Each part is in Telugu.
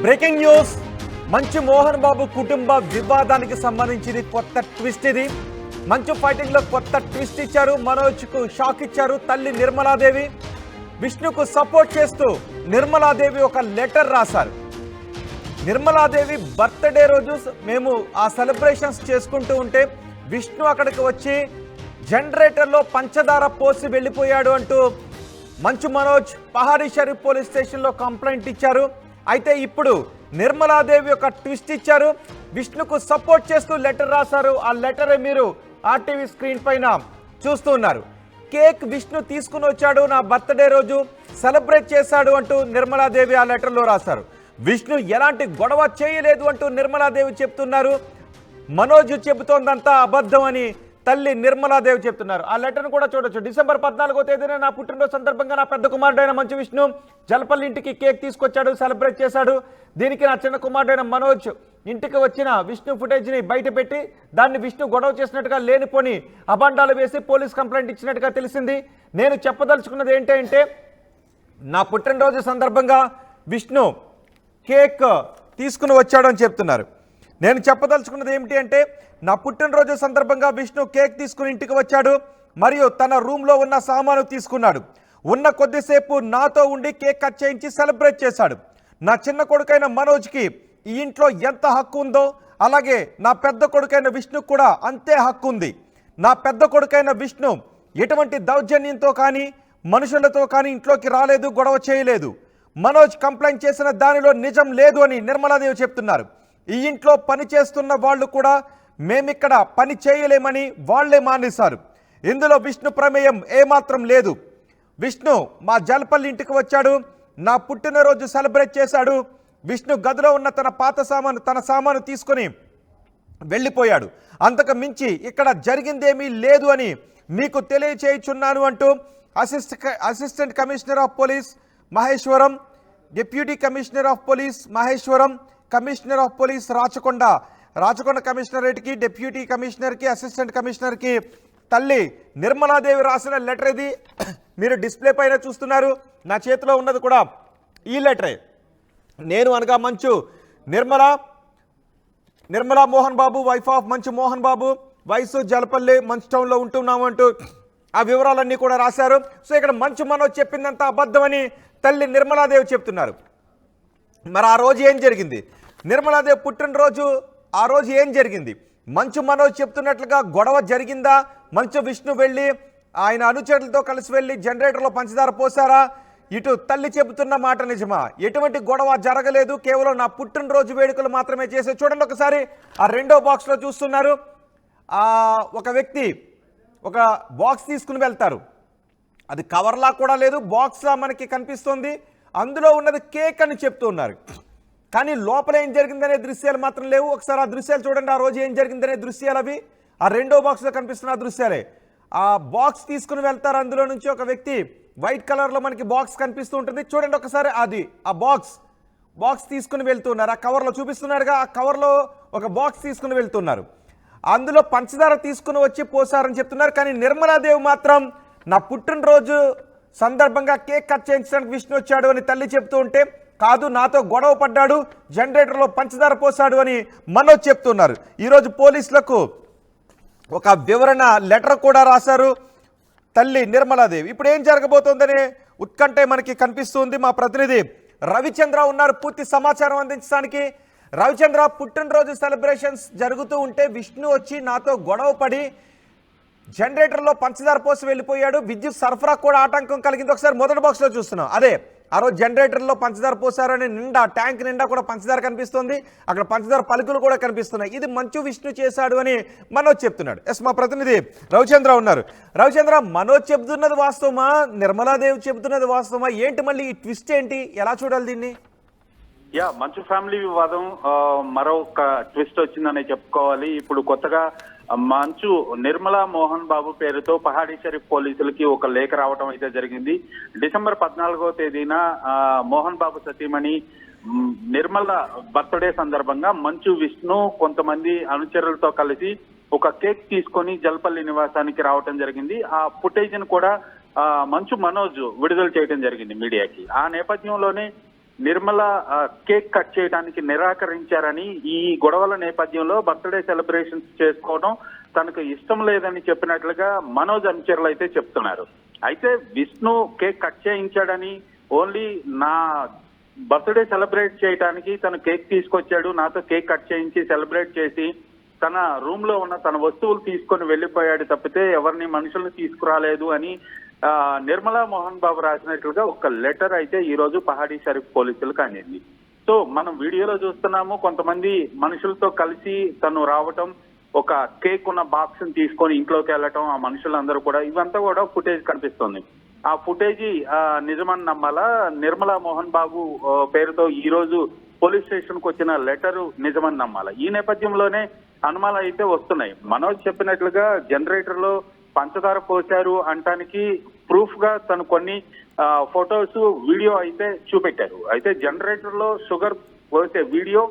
బ్రేకింగ్ న్యూస్ మంచు మోహన్ బాబు కుటుంబ వివాదానికి సంబంధించి కొత్త ట్విస్ట్ ఇది. మంచు ఫైటింగ్ లో కొత్త ట్విస్ట్ ఇచ్చారు. మనోజ్ కు షాక్ ఇచ్చారు. తల్లి నిర్మలాదేవి విష్ణుకు సపోర్ట్ చేస్తూ నిర్మలాదేవి ఒక లెటర్ రాశారు. నిర్మలాదేవి బర్త్డే రోజు మేము ఆ సెలబ్రేషన్స్ చేసుకుంటూ ఉంటే విష్ణు అక్కడికి వచ్చి జనరేటర్లో పంచదార పోసి వెళ్ళిపోయాడు అంటూ మంచు మనోజ్ పహాడీ షరీఫ్ పోలీస్ స్టేషన్లో కంప్లైంట్ ఇచ్చారు. అయితే ఇప్పుడు నిర్మలాదేవి ఒక ట్విస్ట్ ఇచ్చారు. విష్ణుకు సపోర్ట్ చేస్తూ లెటర్ రాశారు. ఆ లెటరే మీరు ఆర్టీవీ స్క్రీన్ పైన చూస్తూ ఉన్నారు. కేక్ విష్ణు తీసుకుని వచ్చాడు, నా బర్త్డే రోజు సెలబ్రేట్ చేశాడు అంటూ నిర్మలాదేవి ఆ లెటర్లో రాశారు. విష్ణు ఎలాంటి గొడవ చేయలేదు అంటూ నిర్మలాదేవి చెప్తున్నారు. మనోజ్ చెబుతోందంతా అబద్ధం అని తల్లి నిర్మలాదేవి చెప్తున్నారు. ఆ లెటర్ను కూడా చూడొచ్చు. డిసెంబర్ 14వ తేదీన నా పుట్టినరోజు సందర్భంగా నా పెద్ద కుమారుడైన మంచు విష్ణు జలపల్లి ఇంటికి కేక్ తీసుకొచ్చాడు, సెలబ్రేట్ చేశాడు. దీనికి నా చిన్న కుమారుడైన మనోజ్ ఇంటికి వచ్చిన విష్ణు ఫుటేజ్ని బయట పెట్టి దాన్ని విష్ణు గొడవ చేసినట్టుగా లేనిపోని అబండాలు వేసి పోలీస్ కంప్లైంట్ ఇచ్చినట్టుగా తెలిసింది. నేను చెప్పదలుచుకున్నది ఏంటంటే నా పుట్టినరోజు సందర్భంగా విష్ణు కేక్ తీసుకుని వచ్చాడు అని చెప్తున్నారు. నేను చెప్పదలుచుకున్నది ఏమిటి అంటే నా పుట్టినరోజు సందర్భంగా విష్ణు కేక్ తీసుకుని ఇంటికి వచ్చాడు మరియు తన రూమ్లో ఉన్న సామాను తీసుకున్నాడు. ఉన్న కొద్దిసేపు నాతో ఉండి కేక్ కట్ చేయించి సెలబ్రేట్ చేశాడు. నా చిన్న కొడుకైన మనోజ్కి ఈ ఇంట్లో ఎంత హక్కు ఉందో అలాగే నా పెద్ద కొడుకైన విష్ణు కూడా అంతే హక్కు ఉంది. నా పెద్ద కొడుకైన విష్ణు ఎటువంటి దౌర్జన్యంతో కానీ మనుషులతో కానీ ఇంట్లోకి రాలేదు, గొడవ చేయలేదు. మనోజ్ కంప్లైంట్ చేసిన దానిలో నిజం లేదు అని నిర్మలాదేవి చెప్తున్నారు. ఈ ఇంట్లో పని చేస్తున్న వాళ్ళు కూడా మేమిక్కడ పని చేయలేమని వాళ్లే మానేశారు. ఇందులో విష్ణు ప్రమేయం ఏమాత్రం లేదు. విష్ణు మా జలపల్లి ఇంటికి వచ్చాడు, నా పుట్టినరోజు సెలబ్రేట్ చేశాడు. విష్ణు గదిలో ఉన్న తన సామాను తీసుకొని వెళ్ళిపోయాడు. అంతకు మించి ఇక్కడ జరిగిందేమీ లేదు అని మీకు తెలియచేయుచున్నాను అంటూ assistant commissioner of police Maheshwaram, deputy commissioner of police Maheshwaram, commissioner of police Rachakonda కమిషనరేట్కి, డిప్యూటీ కమిషనర్కి, అసిస్టెంట్ కమిషనర్కి తల్లి నిర్మలాదేవి రాసిన లెటర్ ఇది. మీరు డిస్ప్లే పైన చూస్తున్నారు. నా చేతిలో ఉన్నది కూడా ఈ లెటరే. నేను అనగా మంచు నిర్మలా మోహన్ బాబు, వైఫ్ ఆఫ్ మంచు మోహన్ బాబు, వయసు జలపల్లి, మంచు టౌన్లో ఉంటున్నాము అంటూ ఆ వివరాలన్నీ కూడా రాశారు. సో ఇక్కడ మంచు మనోజ్ చెప్పిందంతా అబద్ధమని తల్లి నిర్మలాదేవి చెప్తున్నారు. మరి ఆ రోజు ఏం జరిగింది? నిర్మలాదేవి పుట్టినరోజు ఆ రోజు ఏం జరిగింది? మంచు మనోజ్ చెప్తున్నట్లుగా గొడవ జరిగిందా? మంచు విష్ణు వెళ్ళి ఆయన అనుచరులతో కలిసి వెళ్ళి జనరేటర్లో పంచదార పోసారా? ఇటు తల్లి చెబుతున్న మాట నిజమా? ఎటువంటి గొడవ జరగలేదు, కేవలం నా పుట్టినరోజు వేడుకలు మాత్రమే చేసే. చూడండి ఒకసారి ఆ రెండో బాక్స్లో చూస్తున్నారు. ఒక వ్యక్తి ఒక బాక్స్ తీసుకుని వెళ్తారు. అది కవర్లా కూడా లేదు, బాక్స్లా మనకి కనిపిస్తుంది. అందులో ఉన్నది కేక్ అని చెప్తున్నారు. కానీ లోపల ఏం జరిగిందనే దృశ్యాలు మాత్రం లేవు. ఒకసారి ఆ దృశ్యాలు చూడండి. ఆ రోజు ఏం జరిగిందనే దృశ్యాలు అవి ఆ రెండో బాక్స్లో కనిపిస్తున్న దృశ్యాలే. ఆ బాక్స్ తీసుకుని వెళ్తారు. అందులో నుంచి ఒక వ్యక్తి వైట్ కలర్లో మనకి బాక్స్ కనిపిస్తూ ఉంటుంది. చూడండి ఒకసారి, అది ఆ బాక్స్ తీసుకుని వెళ్తున్నారు. ఆ కవర్లో చూపిస్తున్నారుగా, ఆ కవర్లో ఒక బాక్స్ తీసుకుని వెళ్తున్నారు. అందులో పంచదార తీసుకుని వచ్చి పోసారని చెప్తున్నారు. కానీ నిర్మలాదేవి మాత్రం నా పుట్టినరోజు సందర్భంగా కేక్ కట్ చేయించడానికి విష్ణు వచ్చాడు అని తల్లి చెప్తూ ఉంటే, కాదు నాతో గొడవ పడ్డాడు, జనరేటర్లో పంచదార పోసాడు అని మనోజ్ చెప్తున్నారు. ఈరోజు పోలీసులకు ఒక వివరణ లెటర్ కూడా రాశారు తల్లి నిర్మలాదేవి. ఇప్పుడు ఏం జరగబోతోందనే ఉత్కంఠ మనకి కనిపిస్తుంది. మా ప్రతినిధి రవిచంద్ర ఉన్నారు పూర్తి సమాచారం అందించడానికి. రవిచంద్ర, పుట్టినరోజు సెలబ్రేషన్స్ జరుగుతూ ఉంటే విష్ణు వచ్చి నాతో గొడవ పడి జనరేటర్లో పంచదార పోసి వెళ్ళిపోయాడు. విద్యుత్ సరఫరా కూడా ఆటంకం కలిగింది. ఒకసారి మొదటి బాక్స్లో చూస్తున్నాం. అదే ఆ రోజు జనరేటర్లో పంచదార పోసారని ట్యాంక్ నిండా కూడా పంచదార కనిపిస్తుంది. అక్కడ పంచదార పలుకులు కూడా కనిపిస్తున్నాయి. ఇది మంచు విష్ణు చేశాడు అని మనోజ్ చెప్తున్నాడు. ఎస్, మా ప్రతినిధి రవిచంద్ర ఉన్నారు. రవిచంద్ర, మనోజ్ చెబుతున్నది వాస్తవమా, నిర్మలాదేవి చెబుతున్నది వాస్తవమా? ఏంటి మళ్ళీ ఈ ట్విస్ట్ ఏంటి? ఎలా చూడాలి దీన్ని? మంచు ఫ్యామిలీ వివాదం మరొక ట్విస్ట్ వచ్చిందని చెప్పుకోవాలి. ఇప్పుడు కొత్తగా మంచు నిర్మలా మోహన్ బాబు పేరుతో పహాడీ షరీఫ్ పోలీసులకి ఒక లేఖ రావడం అయితే జరిగింది. డిసెంబర్ 14వ తేదీన మోహన్ బాబు సతీమణి నిర్మల బర్త్డే సందర్భంగా మంచు విష్ణు కొంతమంది అనుచరులతో కలిసి ఒక కేక్ తీసుకొని జలపల్లి నివాసానికి రావటం జరిగింది. ఆ ఫుటేజ్ ను కూడా మంచు మనోజ్ విడుదల చేయడం జరిగింది మీడియాకి. ఆ నేపథ్యంలోనే నిర్మల కేక్ కట్ చేయడానికి నిరాకరించారని, ఈ గొడవల నేపథ్యంలో బర్త్డే సెలబ్రేషన్స్ చేసుకోవడం తనకు ఇష్టం లేదని చెప్పినట్లుగా మనోజ్ అనుచరులు అయితే చెప్తున్నారు. అయితే విష్ణు కేక్ కట్ చేయించాడని, ఓన్లీ నా బర్త్డే సెలబ్రేట్ చేయడానికి తను కేక్ తీసుకొచ్చాడు, నాతో కేక్ కట్ చేయించి సెలబ్రేట్ చేసి తన రూమ్ లో ఉన్న తన వస్తువులు తీసుకొని వెళ్లిపోయాడు తప్పితే ఎవరిని మనుషులను తీసుకురాలేదు అని నిర్మలా మోహన్ బాబు రాసినట్లుగా ఒక లెటర్ అయితే ఈ రోజు పహాడీ షరీఫ్ పోలీసులకు అందింది. సో మనం వీడియోలో చూస్తున్నాము, కొంతమంది మనుషులతో కలిసి తను రావటం, ఒక కేక్ ఉన్న బాక్స్ ని తీసుకొని ఇంట్లోకి వెళ్ళటం, ఆ మనుషులందరూ కూడా, ఇవంతా కూడా ఫుటేజ్ కనిపిస్తుంది. ఆ ఫుటేజీ నిజమని నమ్మాలా, నిర్మలా మోహన్ బాబు పేరుతో ఈ రోజు పోలీస్ స్టేషన్ కు వచ్చిన లెటరు నిజమని నమ్మాలా? ఈ నేపథ్యంలోనే అనుమానాలు అయితే వస్తున్నాయి. మనోజ్ చెప్పినట్లుగా జనరేటర్ లో పంచదార పోశారు అంటానికి ప్రూఫ్ గా తను కొన్ని ఫొటోస్, వీడియో అయితే చూపెట్టారు. అయితే జనరేటర్ లో షుగర్ పోసే వీడియో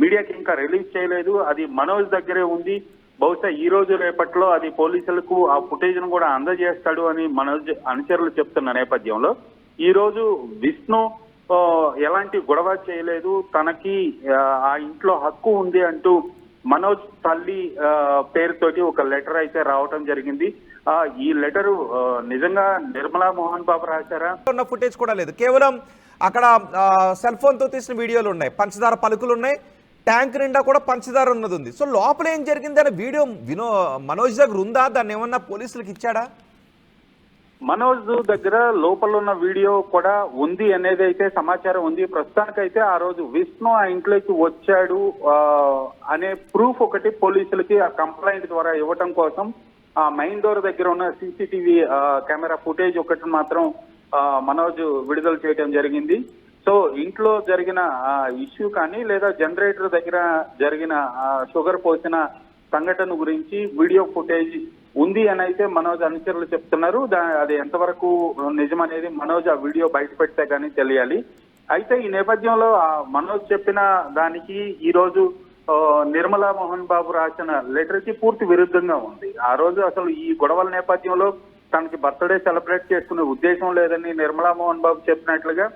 మీడియాకి ఇంకా రిలీజ్ చేయలేదు, అది మనోజ్ దగ్గరే ఉంది. బహుశా ఈ రోజు రేపట్లో అది పోలీసులకు ఆ ఫుటేజ్ ను కూడా అందజేస్తాడు అని మనోజ్ అనుచరులు చెప్తున్న నేపథ్యంలో ఈ రోజు విష్ణు ఎలాంటి గొడవ చేయలేదు, తనకి ఆ ఇంట్లో హక్కు ఉంది అంటూ మనోజ్ తల్లి పేరుతోటి ఒక లెటర్ అయితే రావటం జరిగింది. ఈ లెటరు నిజంగా నిర్మలా మోహన్ బాబు రాశారా? ఉన్న ఫుటేజ్ కూడా లేదు, కేవలం అక్కడ సెల్ ఫోన్ తో తీసిన వీడియోలు ఉన్నాయి, పంచదార పలుకులు ఉన్నాయి, ట్యాంక్ నిండా కూడా పంచదార ఉన్నది ఉంది. సో లోపల ఏం జరిగింది అనే వీడియో మనోజ్ దగ్గర ఉందా? దాన్ని ఏమన్నా పోలీసులకు ఇచ్చాడా? మనోజ్ దగ్గర లోపల ఉన్న వీడియో కూడా ఉంది అనేది అయితే సమాచారం ఉంది. ప్రస్తుతానికైతే ఆ రోజు విష్ణు ఆ ఇంట్లోకి వచ్చాడు అనే ప్రూఫ్ ఒకటి పోలీసులకి ఆ కంప్లైంట్ ద్వారా ఇవ్వటం కోసం ఆ మెయిన్ డోర్ దగ్గర ఉన్న సీసీటీవీ కెమెరా ఫుటేజ్ ఒకటి మాత్రం మనోజ్ విడుదల చేయడం జరిగింది. సో ఇంట్లో జరిగిన ఇష్యూ కానీ లేదా జనరేటర్ దగ్గర జరిగిన షుగర్ పోసిన సంఘటన గురించి వీడియో ఫుటేజ్ ఉంది అని అయితే మనోజ్ అనుచరులు చెప్తున్నారు. అది ఎంతవరకు నిజమనేది మనోజ్ ఆ వీడియో బయట పెడితే కానీ తెలియాలి. అయితే ఈ నేపథ్యంలో మనోజ్ చెప్పిన దానికి ఈ రోజు నిర్మలా మోహన్ బాబు రాసిన లెటర్ కి పూర్తి విరుద్ధంగా ఉంది. ఆ రోజు అసలు ఈ గొడవల నేపథ్యంలో తనకి బర్త్డే సెలబ్రేట్ చేసుకునే ఉద్దేశం లేదని నిర్మలా మోహన్ బాబు చెప్పినట్లుగా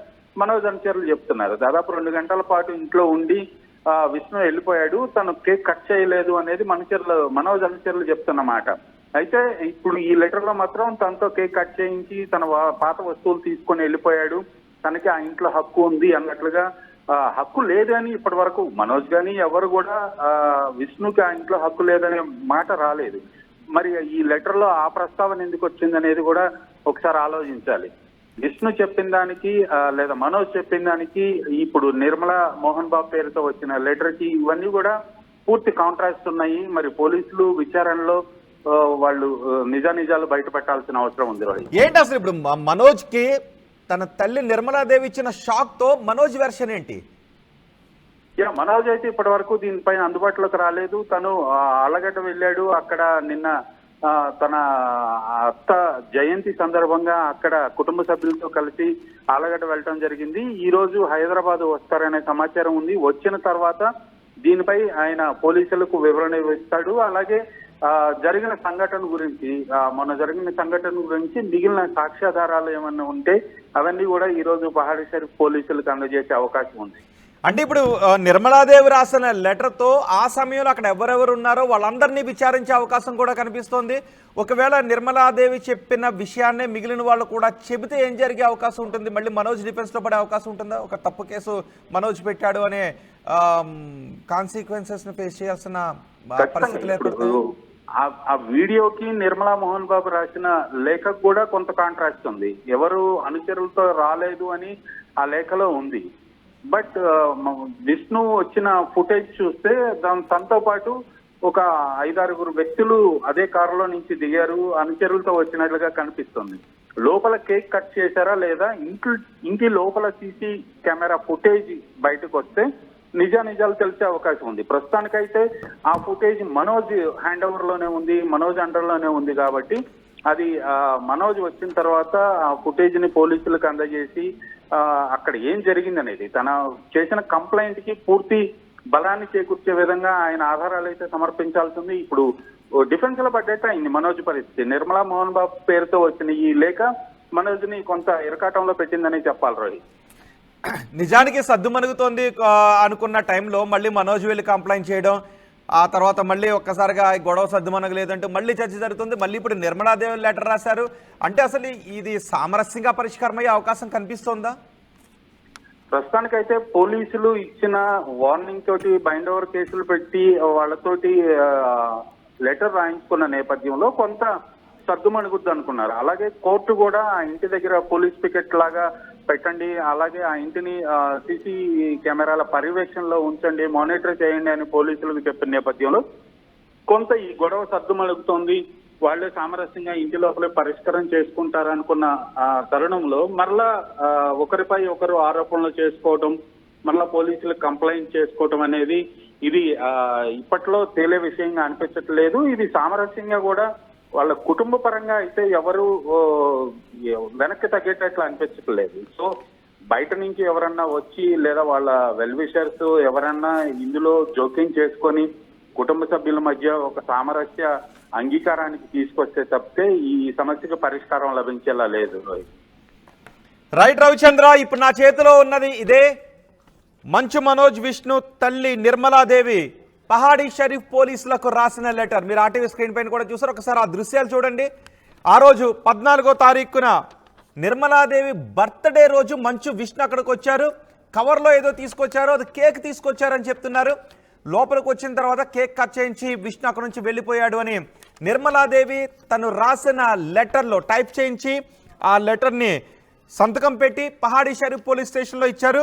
మనోజ్ అనుచరులు చెప్తున్నారు. దాదాపు 2 గంటల పాటు ఇంట్లో ఉండి విష్ణు వెళ్ళిపోయాడు, తను కేక్ కట్ చేయలేదు అనేది మనోజ్ అనుచరులు చెప్తున్నమాట. అయితే ఇప్పుడు ఈ లెటర్ లో మాత్రం తనతో కేక్ కట్ చేయించి తన పాత వస్తువులు తీసుకొని వెళ్ళిపోయాడు, తనకి ఆ ఇంట్లో హక్కు ఉంది అన్నట్లుగా, హక్కు లేదు అని ఇప్పటి వరకు మనోజ్ గాని ఎవరు కూడా విష్ణుకి ఆ ఇంట్లో హక్కు లేదనే మాట రాలేదు. మరి ఈ లెటర్ లో ఆ ప్రస్తావన ఎందుకు వచ్చింది అనేది కూడా ఒకసారి ఆలోచించాలి. విష్ణు చెప్పిన దానికి లేదా మనోజ్ చెప్పిన దానికి ఇప్పుడు నిర్మలా మోహన్ బాబు పేరుతో వచ్చిన లెటర్ కి ఇవన్నీ కూడా పూర్తి కాంట్రాస్ట్ ఉన్నాయి. మరి పోలీసులు విచారణలో వాళ్ళు నిజాలు బయట పెట్టాల్సిన అవసరం ఉంది. ఏంటి అసలు ఇప్పుడు మనోజ్ కి తన తల్లి నిర్మలాదేవి ఇచ్చిన షాక్ తో మనోజ్ వెర్షన్ ఏంటి? మనోజ్ అయితే ఇప్పటి వరకు దీనిపైన అందుబాటులోకి రాలేదు. తను ఆలగడ్డ వెళ్ళాడు, అక్కడ నిన్న తన అత్త జయంతి సందర్భంగా అక్కడ కుటుంబ సభ్యులతో కలిసి ఆలగడ్డ వెళ్ళటం జరిగింది. ఈ రోజు హైదరాబాద్ వస్తారనే సమాచారం ఉంది. వచ్చిన తర్వాత దీనిపై ఆయన పోలీసులకు వివరణ ఇస్తాడు. అలాగే జరిగిన సంఘటన గురించి, మొన్న జరిగిన సంఘటన గురించి మిగిలిన సాక్ష్యాధారాలు ఏమన్నా ఉంటే అవన్నీ కూడా ఈ రోజు పహాడీ షరీఫ్ పోలీసులకు అందజేసే అవకాశం ఉంది. అంటే ఇప్పుడు నిర్మలాదేవి రాసిన లెటర్ తో ఆ సమయంలో అక్కడ ఎవరెవరు ఉన్నారో వాళ్ళందరినీ విచారించే అవకాశం కూడా కనిపిస్తోంది. ఒకవేళ నిర్మలాదేవి చెప్పిన విషయాన్నే మిగిలిన వాళ్ళు కూడా చెబితే ఏం జరిగే అవకాశం ఉంటుంది? మళ్ళీ మనోజ్ డిఫెన్స్ లో పడే అవకాశం ఉంటుందా? ఒక తప్పు కేసు మనోజ్ పెట్టాడు అనే కాన్సిక్వెన్సెస్ ని ఫేస్ చేయాల్సిన పరిస్థితులు ఏర్పడతాయి. ఆ వీడియోకి నిర్మలా మోహన్ బాబు రాసిన లేఖకు కూడా కొంత కాంట్రాస్ట్ ఉంది. ఎవరు అనుచరులతో రాలేదు అని ఆ లేఖలో ఉంది. బట్ విష్ణు వచ్చిన ఫుటేజ్ చూస్తే తనతో పాటు ఒక 5-6 వ్యక్తులు అదే కారులో నుంచి దిగారు, అనుచరులతో వచ్చినట్లుగా కనిపిస్తుంది. లోపల కేక్ కట్ చేశారా లేదా, ఇంటి లోపల సీసీ కెమెరా ఫుటేజ్ బయటకు వస్తే నిజాలు తెలిసే అవకాశం ఉంది. ప్రస్తుతానికైతే ఆ ఫుటేజ్ మనోజ్ హ్యాండ్ ఓవర్ లోనే ఉంది, మనోజ్ అండర్ లోనే ఉంది. కాబట్టి అది మనోజ్ వచ్చిన తర్వాత ఆ ఫుటేజ్ ని పోలీసులకు అందజేసి అక్కడ ఏం జరిగింది అనేది, తన చేసిన కంప్లైంట్ కి పూర్తి బలాన్ని చేకూర్చే విధంగా ఆయన ఆధారాలు అయితే సమర్పించాల్సింది. ఇప్పుడు డిఫెన్స్ లో పడ్డట్టు అయింది మనోజ్ పరిస్థితి. నిర్మలా మోహన్ బాబు పేరుతో వచ్చిన ఈ లేఖ మనోజ్ ని కొంత ఇరకాటంలో పెట్టిందని చెప్పాలి. రోహిత్, నిజానికి సద్దుమణుగుతోంది అనుకున్న టైంలో మళ్ళీ మనోజ్ వెళ్ళి కంప్లైంట్ చేయడం, ఆ తర్వాత మళ్ళీ ఒక్కసారిగా గొడవ సద్దుమణగలేదంటూ మళ్ళీ చర్చ జరుగుతుంది. మళ్ళీ ఇప్పుడు నిర్మలాదేవి లెటర్ రాశారు అంటే అసలు ఇది సామరస్యంగా పరిష్కారం అయ్యే అవకాశం కనిపిస్తోందా? ప్రస్తుతానికైతే పోలీసులు ఇచ్చిన వార్నింగ్ తోటి బైండ్ ఓవర్ కేసులు పెట్టి వాళ్ళతోటి లెటర్ రాయించుకున్న నేపథ్యంలో కొంత సర్దుమణుగుద్దు అనుకున్నారు. అలాగే కోర్టు కూడా ఆ ఇంటి దగ్గర పోలీస్ పికెట్ లాగా పెట్టండి, అలాగే ఆ ఇంటిని సీసీ కెమెరాల పర్యవేక్షణలో ఉంచండి, మానిటర్ చేయండి అని పోలీసులకు చెప్పిన నేపథ్యంలో కొంత ఈ గొడవ సర్దుమణుగుతోంది. వాళ్లే సామరస్యంగా ఇంటి లోపలే పరిష్కారం చేసుకుంటారనుకున్న తరుణంలో మరలా ఒకరిపై ఒకరు ఆరోపణలు చేసుకోవడం, మరలా పోలీసులకు కంప్లైంట్ చేసుకోవడం అనేది ఇది ఇప్పట్లో తేలే విషయంగా అనిపించట్లేదు. ఇది సామరస్యంగా కూడా వాళ్ళ కుటుంబ పరంగా అయితే ఎవరు వెనక్కి తగ్గేటట్లు అనిపించట్లేదు. సో బయట నుంచి ఎవరన్నా వచ్చి లేదా వాళ్ళ వెల్ విషర్స్ ఎవరన్నా ఇందులో జోక్యం చేసుకొని కుటుంబ సభ్యుల మధ్య ఒక సామరస్య అంగీకారానికి తీసుకొస్తే తప్పితే ఈ సమస్యకు పరిష్కారం లభించేలా లేదు. రైట్ రవిచంద్ర, ఇప్పుడు నా చేతిలో ఉన్నది ఇదే మంచు మనోజ్ విష్ణు తల్లి నిర్మలాదేవి పహాడీ షరీఫ్ పోలీసులకు రాసిన లెటర్. మీరు ఆర్టీవీ స్క్రీన్ పైన కూడా చూసారు, ఒకసారి ఆ దృశ్యాలు చూడండి. ఆ రోజు 14వ తారీఖున నిర్మలాదేవి బర్త్డే రోజు మంచు విష్ణు అక్కడికి వచ్చారు. కవర్లో ఏదో తీసుకొచ్చారు, అది కేక్ తీసుకొచ్చారని చెప్తున్నారు. లోపలికి వచ్చిన తర్వాత కేక్ కట్ చేయించి విష్ణు అక్కడ నుంచి వెళ్ళిపోయాడు అని నిర్మలాదేవి తను రాసిన లెటర్లో టైప్ చేయించి ఆ లెటర్ని సంతకం పెట్టి పహాడీ షరీఫ్ పోలీస్ స్టేషన్లో ఇచ్చారు.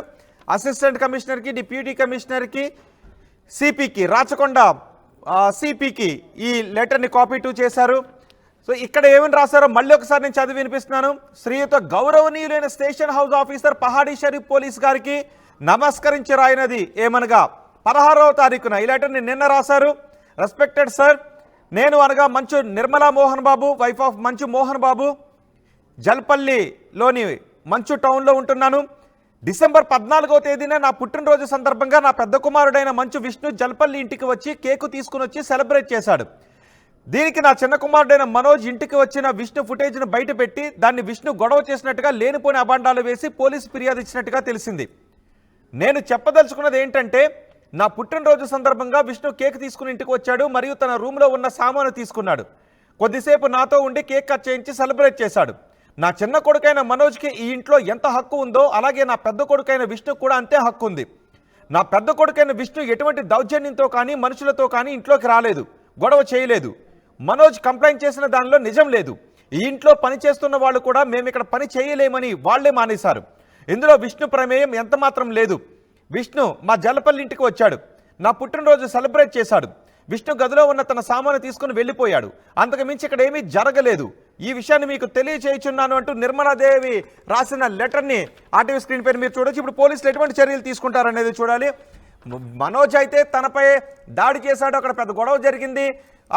అసిస్టెంట్ కమిషనర్కి, డిప్యూటీ కమిషనర్కి, సిపికి, రాచకొండ సిపికి ఈ లెటర్ని కాపీ 2 చేశారు. సో ఇక్కడ ఏమని రాశారో మళ్ళీ ఒకసారి నేను చదివి వినిపిస్తున్నాను. శ్రీయుత గౌరవనీయులైన station house officer Pahadi Sharif police గారికి నమస్కరించి రాయినది ఏమనగా 16వ తారీఖున ఈ లెటర్ని నిన్న రాశారు. రెస్పెక్టెడ్ సార్, నేను అనగా మంచు నిర్మలా మోహన్ బాబు, వైఫ్ ఆఫ్ మంచు మోహన్ బాబు, జల్పల్లిలోని మంచు టౌన్లో ఉంటున్నాను. డిసెంబర్ 14వ తేదీన నా పుట్టినరోజు సందర్భంగా నా పెద్ద కుమారుడైన మంచు విష్ణు జల్పల్లి ఇంటికి వచ్చి కేకు తీసుకుని వచ్చి సెలబ్రేట్ చేశాడు. దీనికి నా చిన్న కుమారుడైన మనోజ్ ఇంటికి వచ్చిన విష్ణు ఫుటేజ్ను బయట పెట్టి దాన్ని విష్ణు గొడవ చేసినట్టుగా లేనిపోని అబాండాలు వేసి పోలీసు ఫిర్యాదు ఇచ్చినట్టుగా తెలిసింది. నేను చెప్పదలుచుకున్నది ఏంటంటే నా పుట్టినరోజు సందర్భంగా విష్ణు కేక్ తీసుకుని ఇంటికి వచ్చాడు మరియు తన రూమ్లో ఉన్న సామాను తీసుకున్నాడు. కొద్దిసేపు నాతో ఉండి కేక్ కట్ చేయించి సెలబ్రేట్ చేశాడు. నా చిన్న కొడుకైన మనోజ్కి ఈ ఇంట్లో ఎంత హక్కు ఉందో అలాగే నా పెద్ద కొడుకైన విష్ణు కూడా అంతే హక్కు ఉంది. నా పెద్ద కొడుకైన విష్ణు ఎటువంటి దౌర్జన్యంతో కానీ మనుషులతో కానీ ఇంట్లోకి రాలేదు, గొడవ చేయలేదు. మనోజ్ కంప్లైంట్ చేసిన దానిలో నిజం లేదు. ఈ ఇంట్లో పని చేస్తున్న వాళ్ళు కూడా మేము ఇక్కడ పని చేయలేమని వాళ్లే మానేశారు. ఇందులో విష్ణు ప్రమేయం ఎంత మాత్రం లేదు. విష్ణు మా జలపల్లి ఇంటికి వచ్చాడు, నా పుట్టినరోజు సెలబ్రేట్ చేశాడు. విష్ణు గదిలో ఉన్న తన సామాను తీసుకుని వెళ్ళిపోయాడు. అంతకు మించి ఇక్కడ ఏమీ జరగలేదు. ఈ విషయాన్ని మీకు తెలియచేయుచున్నాను అంటూ నిర్మలాదేవి రాసిన లెటర్ని ఆర్టీవీ స్క్రీన్ పైన మీరు చూడొచ్చు. ఇప్పుడు పోలీసులు ఎటువంటి చర్యలు తీసుకుంటారనేది చూడాలి. మనోజ్ అయితే తనపై దాడి చేశాడు, అక్కడ పెద్ద గొడవ జరిగింది,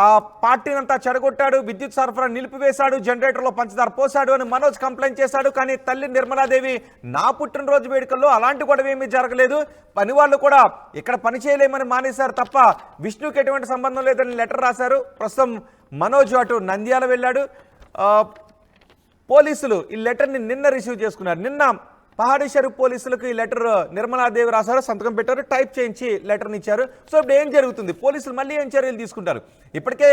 ఆ పార్టీని అంతా చెడగొట్టాడు, విద్యుత్ సరఫరా నిలిపివేశాడు, జనరేటర్లో పంచదార పోశాడు అని మనోజ్ కంప్లైంట్ చేశాడు. కానీ తల్లి నిర్మలాదేవి నా పుట్టినరోజు వేడుకల్లో అలాంటి గొడవ ఏమీ జరగలేదు, పని వాళ్ళు కూడా ఇక్కడ పని చేయలేమని మానేశారు తప్ప విష్ణుకి ఎటువంటి సంబంధం లేదని లెటర్ రాశారు. ప్రస్తుతం మనోజ్ అటు నంద్యాల వెళ్ళాడు. పోలీసులు ఈ లెటర్ని నిన్న రిసీవ్ చేసుకున్నారు. నిన్న పహాడీ షరీఫ్ పోలీసులకు ఈ లెటర్ నిర్మలాదేవి రాశారు, సంతకం పెట్టారు, టైప్ చేయించి లెటర్ని ఇచ్చారు. సో ఇప్పుడు ఏం జరుగుతుంది, పోలీసులు మళ్ళీ ఏం చర్యలు తీసుకుంటారు? ఇప్పటికే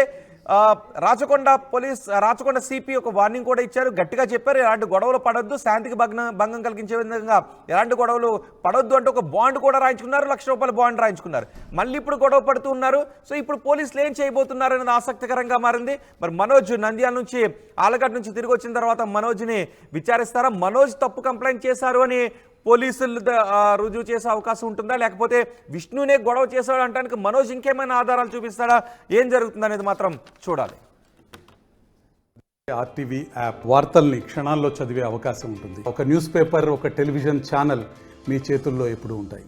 రాచకొండ సిపి ఒక వార్నింగ్ కూడా ఇచ్చారు, గట్టిగా చెప్పారు ఎలాంటి గొడవలు పడొద్దు, శాంతికి భంగం కలిగించే విధంగా ఎలాంటి గొడవలు పడొద్దు అంటే ఒక బాండ్ కూడా రాయించుకున్నారు, ₹1,00,000 బాండ్ రాయించుకున్నారు. మళ్ళీ ఇప్పుడు గొడవ పడుతూ ఉన్నారు. సో ఇప్పుడు పోలీసులు ఏం చేయబోతున్నారు అనేది ఆసక్తికరంగా మారింది. మరి మనోజ్ నంద్యాల నుంచి ఆలగడ్డ నుంచి తిరిగి వచ్చిన తర్వాత మనోజ్ని విచారిస్తారా? మనోజ్ తప్పు కంప్లైంట్ చేశారు అని పోలీసులు రుజువు చేసే అవకాశం ఉంటుందా, లేకపోతే విష్ణునే గొడవ చేశాడు అంటానికి మనోజ్ ఇంకేమైనా ఆధారాలు చూపిస్తాడా, ఏం జరుగుతుంది అనేది మాత్రం చూడాలి. ఆర్టీవీ యాప్ వార్తల్ని క్షణాల్లో చదివే అవకాశం ఉంటుంది. ఒక న్యూస్ పేపర్, ఒక టెలివిజన్ ఛానల్ మీ చేతుల్లో ఎప్పుడూ ఉంటాయి.